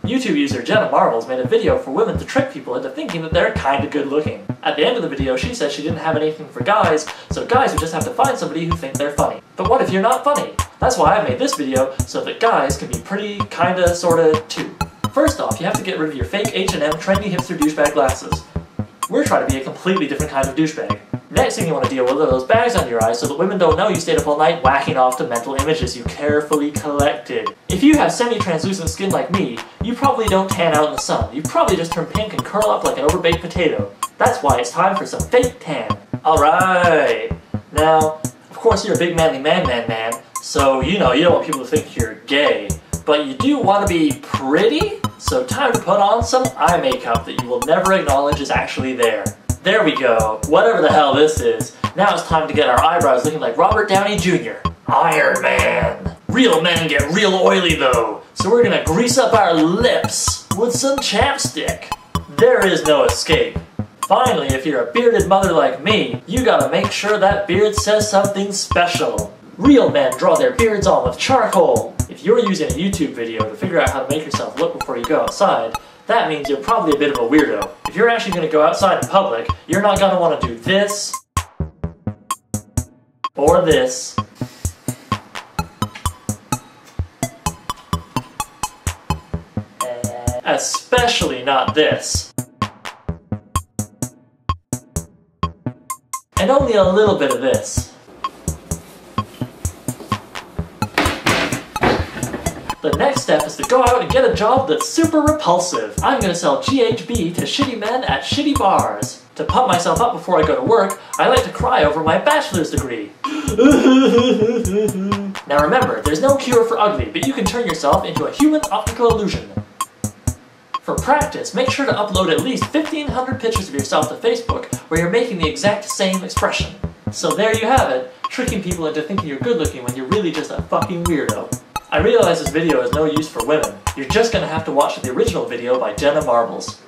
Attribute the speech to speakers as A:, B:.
A: YouTube user JennaMarbles made a video for women to trick people into thinking that they're kinda good looking. At the end of the video, she said she didn't have anything for guys, so guys would just have to find somebody who thinks they're funny. But what if you're not funny? That's why I made this video, so that guys can be pretty, kinda, sorta, too. First off, you have to get rid of your fake H&M trendy hipster douchebag glasses. We're trying to be a completely different kind of douchebag. Next thing you want to deal with are those bags under your eyes so that women don't know you stayed up all night whacking off to mental images you carefully collected. If you have semi-translucent skin like me, you probably don't tan out in the sun. You probably just turn pink and curl up like an overbaked potato. That's why it's time for some fake tan. Alright. Now, of course you're a big manly man, so you know you don't want people to think you're gay. But you do want to be pretty? So time to put on some eye makeup that you will never acknowledge is actually there. There we go. Whatever the hell this is. Now it's time to get our eyebrows looking like Robert Downey Jr. Iron Man. Real men get real oily though, so we're gonna grease up our lips with some chapstick. There is no escape. Finally, if you're a bearded mother like me, you gotta make sure that beard says something special. Real men draw their beards on with charcoal. If you're using a YouTube video to figure out how to make yourself look before you go outside, that means you're probably a bit of a weirdo. If you're actually going to go outside in public, you're not going to want to do this, or this, especially not this. And only a little bit of this. The next step is to go out and get a job that's super repulsive. I'm gonna sell GHB to shitty men at shitty bars. To pump myself up before I go to work, I like to cry over my bachelor's degree. Now remember, there's no cure for ugly, but you can turn yourself into a human optical illusion. For practice, make sure to upload at least 1,500 pictures of yourself to Facebook where you're making the exact same expression. So there you have it, tricking people into thinking you're good looking when you're really just a fucking weirdo. I realize this video has no use for women. You're just gonna have to watch the original video by JennaMarbles.